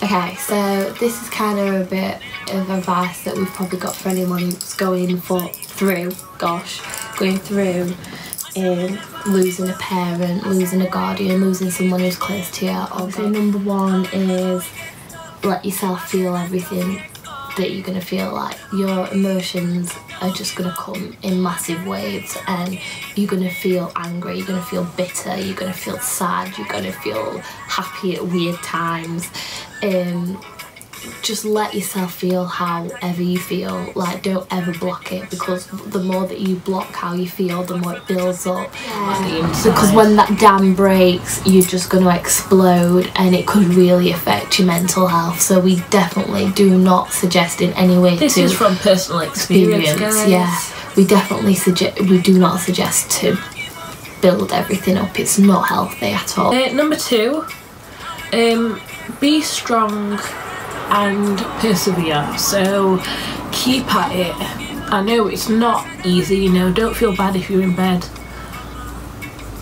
Okay, so this is kind of a bit of advice that we've probably got for anyone who's going through losing a parent, losing a guardian, losing someone who's close to you. Obviously, number one is let yourself feel everything that you're going to feel. Like, your emotions are just going to come in massive waves, and you're going to feel angry, you're going to feel bitter, you're going to feel sad, you're going to feel happy at weird times. Just let yourself feel however you feel. Like, don't ever block it, because the more that you block how you feel, the more it builds up on the inside. Because when that dam breaks, you're just going to explode, and it could really affect your mental health. So we definitely do not suggest in any way. This is from personal experience, guys. Yeah, we do not suggest to build everything up. It's not healthy at all. Number 2, be strong and persevere. So keep at it. I know it's not easy, you know, don't feel bad if you're in bed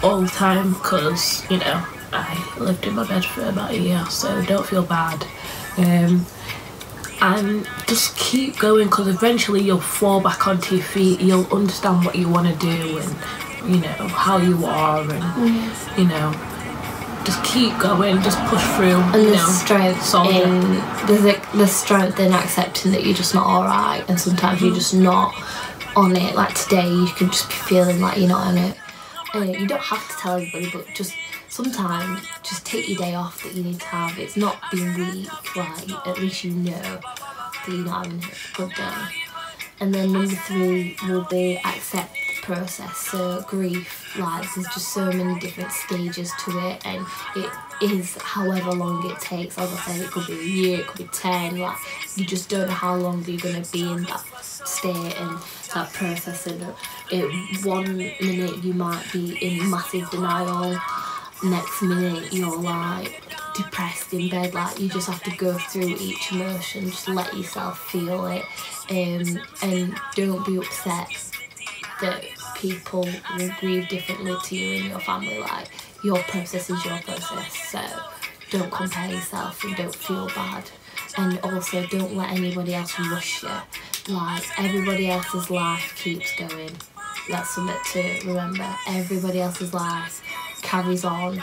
all the time, because, you know, I lived in my bed for about a year, so don't feel bad. And just keep going, because eventually you'll fall back onto your feet, you'll understand what you want to do and, you know, how you are, and you know, just keep going, just push through. And there's strength in accepting that you're just not alright, and sometimes you're just not on it. Like today, you can just be feeling like you're not on it. You don't have to tell everybody, but just sometimes just take your day off that you need to have. It's not being weak, like at least you know that you're not having a good day. And then number 3 will be accept the process. So grief, like, there's just so many different stages to it, and it is however long it takes. As I said, it could be a year, it could be 10, like, you just don't know how long you're going to be in that state and that process. And one minute you might be in massive denial, next minute you're like depressed in bed. Like, you just have to go through each emotion, just let yourself feel it, and don't be upset that people will grieve differently to you in your family. Like, your process is your process, so don't compare yourself and don't feel bad. And also, don't let anybody else rush you. Like, everybody else's life keeps going. That's something to remember. Everybody else's life carries on.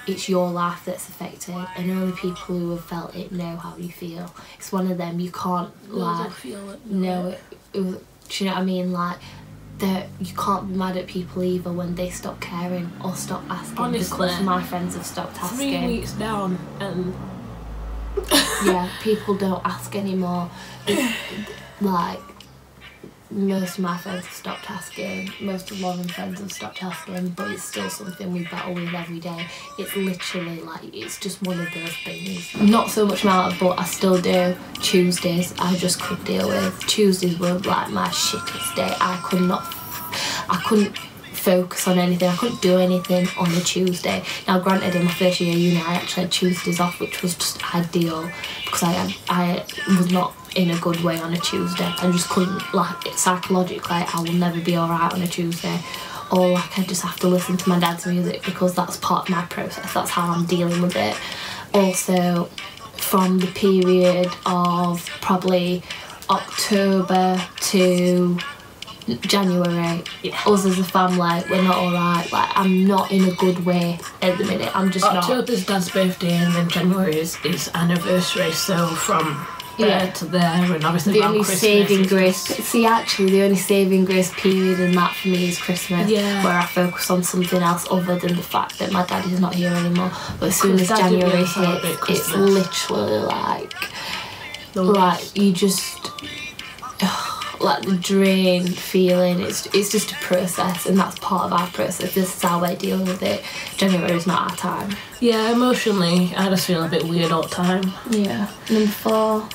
It's your life that's affected, and only people who have felt it know how you feel. It's one of them, you can't like know it. Do you know what I mean? Like, that you can't be mad at people either when they stop caring or stop asking. Honestly, because my friends have stopped asking. 3 weeks down and yeah, people don't ask anymore. Like, most of my friends have stopped asking, most of Lauren's friends have stopped asking, but it's still something we battle with every day. It's literally like, it's just one of those things. Not so much now, but I still do. Tuesdays I just couldn't deal with. Tuesdays were like my shittest day. I couldn't focus on anything, I couldn't do anything on a Tuesday. Now granted, in my first year of uni I actually had Tuesdays off, which was just ideal, because I was not in a good way on a Tuesday. I just couldn't, like, psychologically I will never be alright on a Tuesday, or like I just have to listen to my dad's music because that's part of my process, that's how I'm dealing with it. Also, from the period of probably October to January, us as a family, we're not alright. Like, I'm not in a good way at the minute. I'm just not. October's Dad's birthday, and then January is his anniversary, so from there to there, and obviously the only saving grace. See, actually, the only saving grace period in that for me is Christmas, where I focus on something else other than the fact that my dad is not here anymore. But as soon as January hits, it's literally like you just. Like the drained feeling, it's just a process, and that's part of our process. This is how we're dealing with it. January is not our time. Yeah, emotionally I just feel a bit weird all the time. Yeah. Number 4,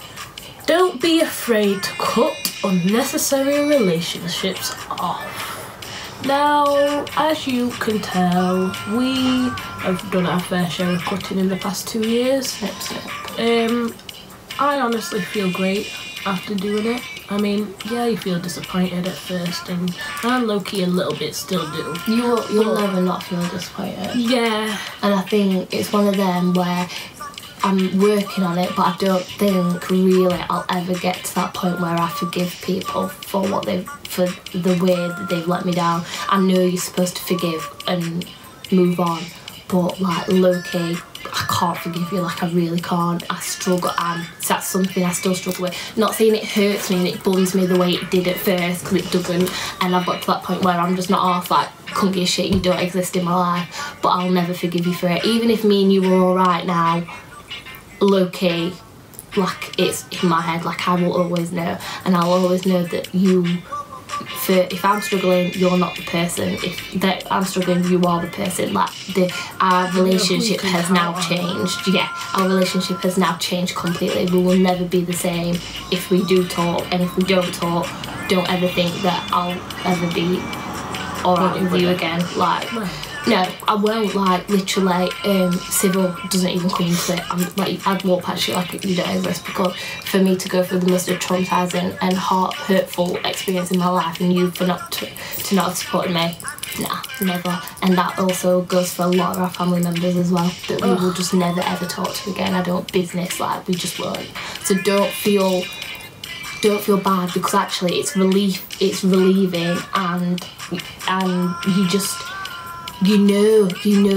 don't be afraid to cut unnecessary relationships off. Now, as you can tell, we have done our fair share of cutting in the past 2 years. I honestly feel great after doing it. I mean, yeah, you feel disappointed at first, and I low-key a little bit still do. You'll never not feel disappointed. Yeah. And I think it's one of them where I'm working on it, but I don't think really I'll ever get to that point where I forgive people for the way that they've let me down. I know you're supposed to forgive and move on, but like low-key, I can't forgive you. Like I really can't. I struggle, and that's something I still struggle with. Not saying it hurts me and it burns me the way it did at first, because it doesn't, and I've got to that point where I'm just not off, like, couldn't give a shit, you don't exist in my life, but I'll never forgive you for it. Even if me and you were alright now, low-key, like, it's in my head, like, I will always know, and I'll always know that if I'm struggling, you're not the person. If that I'm struggling, you are the person. Like, our relationship has now changed. Yeah, our relationship has now changed completely. We will never be the same if we do talk, and if we don't talk, don't ever think that I'll ever be alright with you again. Like, no, I won't. Like, literally, civil doesn't even come into it. I'm like, I'd walk past you like you don't exist, because for me to go through the most traumatising and hurtful experience in my life, and you for not to not have supported me, nah, never. And that also goes for a lot of our family members as well, that we will just never ever talk to again. I don't business, like, we just won't. So don't feel bad, because actually it's relieving, and you just, you know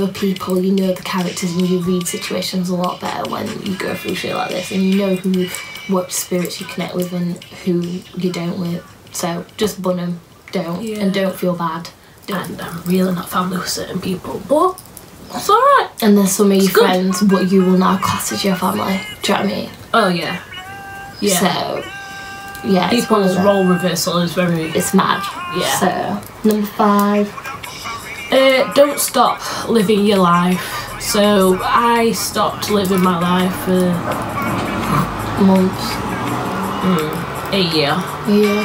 people, you know the characters, and you read situations a lot better when you go through shit like this, and you know what spirits you connect with and who you don't with. So just bun them, and don't feel bad. And I'm really not family with certain people, but it's alright. And there's some of your friends what you will now class as your family. Do you know what I mean? Oh yeah. Yeah. So yeah, people's role reversal is it's mad. Yeah. So number 5. Don't stop living your life. So I stopped living my life for months, a year. Yeah.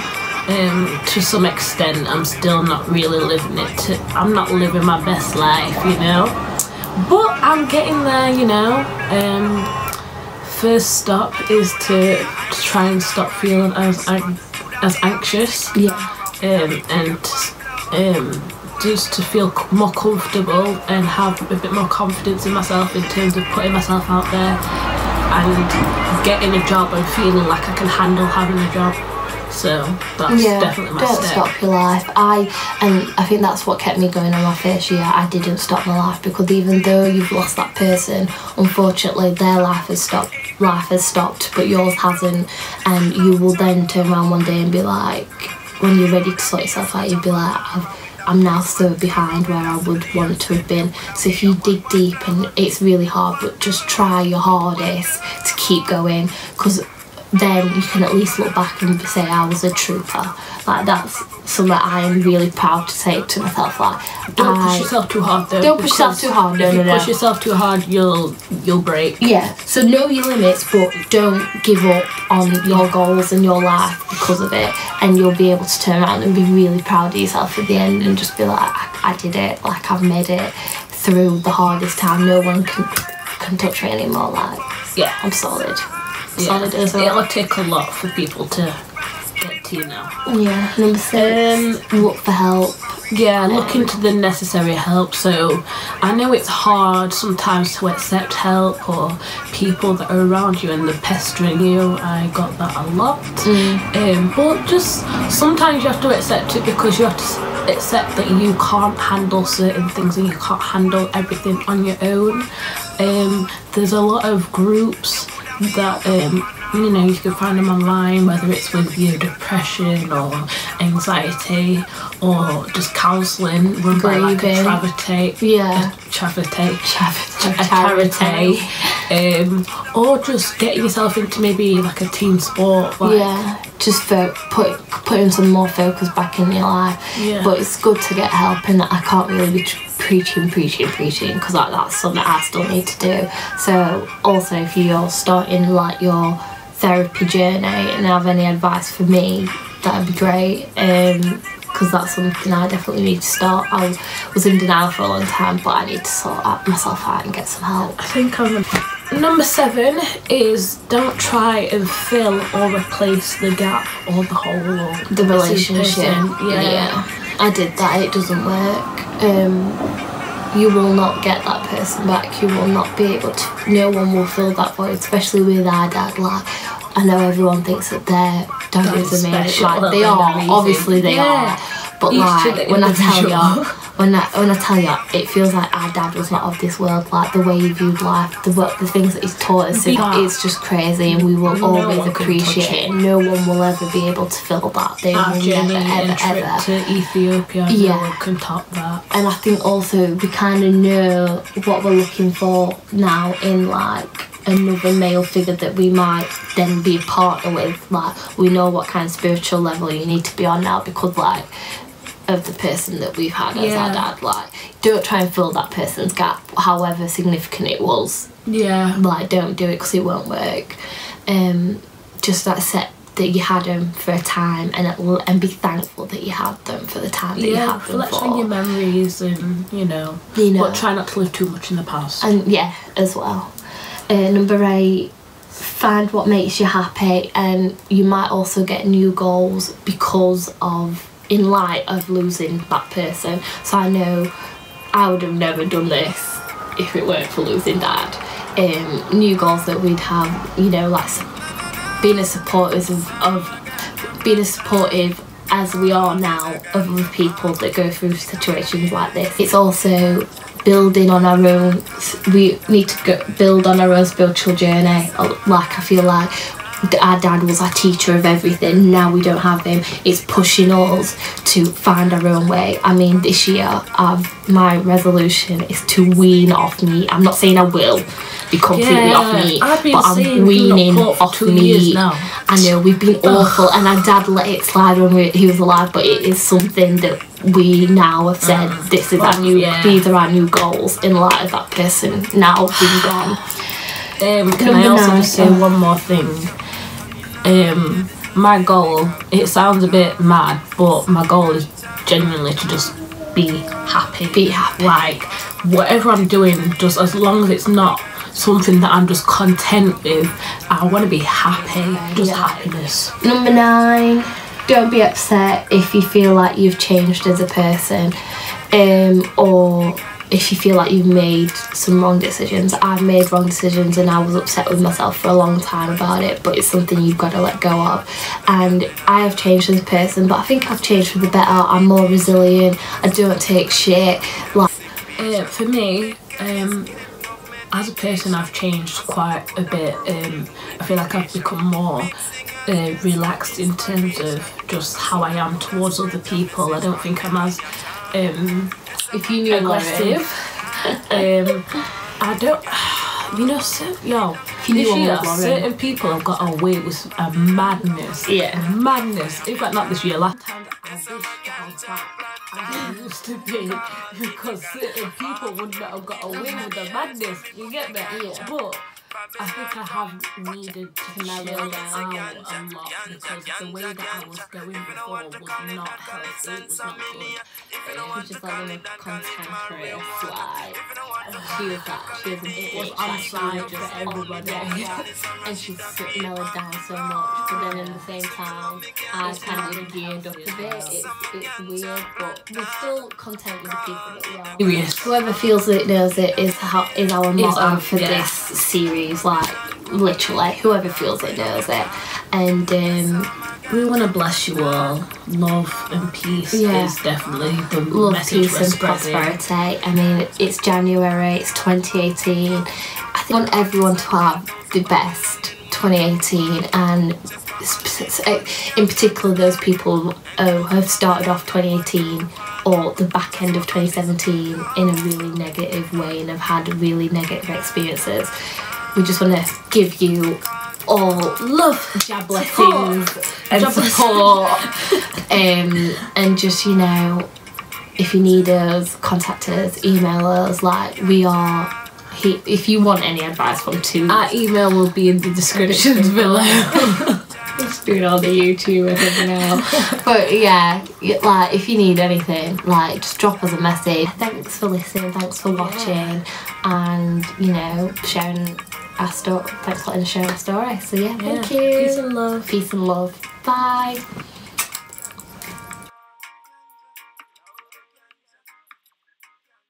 To some extent, I'm still not really living it. I'm not living my best life, you know. But I'm getting there, you know. First stop is to try and stop feeling as anxious. Yeah. And just to feel more comfortable and have a bit more confidence in myself in terms of putting myself out there and getting a job and feeling like I can handle having a job. So that's definitely my step. Don't stop your life. I think that's what kept me going on my first year. I didn't stop my life, because even though you've lost that person, unfortunately their life has stopped, but yours hasn't. And you will then turn around one day and be like, when you're ready to sort yourself out, you'll be like, I'm now so behind where I would want to have been. So if you dig deep, and it's really hard, but just try your hardest to keep going, because then you can at least look back and say I was a trooper. Like, that's something that I am really proud to say to myself. Like, don't push yourself too hard though. Don't push yourself too hard. If you push yourself too hard, you'll break. Yeah. So know your limits, but don't give up on your goals and your life because of it. And you'll be able to turn around and be really proud of yourself at the end, and just be like, I did it. Like, I've made it through the hardest time. No one can touch me anymore. Like, yeah, I'm solid. Solid as well. It'll take a lot for people to get to you now. Yeah. Number 6. Look for help. Yeah, look into the necessary help. So I know it's hard sometimes to accept help, or people that are around you and they're pestering you. I got that a lot. But just sometimes you have to accept it, because you have to accept that you can't handle certain things and you can't handle everything on your own. There's a lot of groups that you know, you can find them online, whether it's with your depression or anxiety, or just counselling run by like a charity, or just getting yourself into maybe like a team sport. Like, just putting some more focus back in your life. But it's good to get help, and I can't really be preaching, because like, that's something I still need to do. So also, if you're starting like your therapy journey and have any advice for me, that'd be great, because that's something I definitely need to start. I was in denial for a long time, but I need to sort myself out and get some help. I think number 7 is don't try and fill or replace the gap or the hole or the relationship. Yeah, I did that. It doesn't work. you will not get that person back. You will not be able to, no one will fill that void, especially with our dad. Like, I know everyone thinks that their dad is amazing. Like, they are, obviously they are. But like, when I tell you, it feels like our dad was not of this world. Like, the way he viewed life, the things that he's taught us, it's just crazy, and we will always appreciate it. No one will ever be able to fill that. They will never, ever. To Ethiopia, no one can top that. And I think also we kind of know what we're looking for now in like another male figure that we might then be a partner with. Like, we know what kind of spiritual level you need to be on now because like of the person that we've had as our dad. Like, don't try and fill that person's gap, however significant it was. Like, don't do it because it won't work. Just accept that you had them for a time, and be thankful that you had them for the time that you had them for. Reflect on your memories, and you know, but try not to live too much in the past. And as well. Number 8, find what makes you happy, and you might also get new goals because of, in light of losing that person. So I know I would have never done this if it weren't for losing dad. New goals that we'd have, you know, like being as supportive as we are now of other people that go through situations like this. It's also building on our own. We need to build on our own spiritual journey. Like, I feel like our dad was our teacher of everything. Now we don't have him. It's pushing us to find our own way. I mean, this year my resolution is to wean off meat. I'm not saying I will be completely off meat, but I'm weaning off meat. I know we've been awful, and our dad let it slide when he was alive, but it is something that we now have said this is our new, these are our new goals in light of that person now being gone. Can I also just say one more thing? My goal, it sounds a bit mad, but my goal is genuinely to just be happy. Be happy. Like, whatever I'm doing, just as long as it's not something that I'm just content with, I want to be happy. Just happiness. Number 9, don't be upset if you feel like you've changed as a person, or if you feel like you've made some wrong decisions. I've made wrong decisions and I was upset with myself for a long time about it, but it's something you've got to let go of. And I have changed as a person, but I think I've changed for the better. I'm more resilient. I don't take shit. Like, for me, as a person, I've changed quite a bit. I feel like I've become more relaxed in terms of just how I am towards other people. I don't think I'm as if you knew aggressive. I don't, you know, this year certain people have got away with a madness. Madness. In fact, not this year, last time I wish that I was back I used to be, because certain people would not have got away with the madness. You get me? But I think I have needed to mellow down a lot, because the way that I was going before was not healthy, it was not good. It was just like a contemporary slide. She was a bitch. On side for everybody. And she's mellowed down so much, but then in the same time, I kind of geared up a bit. It's weird, but we're still content with the people that we are. Yes. Whoever feels it knows it is our motto for this series. Like, literally, whoever feels it knows it. And we want to bless you all. Love and peace is definitely the love, message peace and prosperity. I mean, it's January, it's 2018. I think I want everyone to have the best 2018, and in particular those people who have started off 2018 or the back end of 2017 in a really negative way and have had really negative experiences. We just want to give you all love, blessings and support, and just, you know, if you need us, contact us, email us. Like, we are here if you want any advice from two. Our email will be in the description below. Just doing all the YouTube and now. But yeah, like, if you need anything, like, just drop us a message. Thanks for listening, thanks for watching, and, you know, sharing our story. Thanks for letting us share our story. So yeah, thank you. Peace and love. Peace and love. Bye.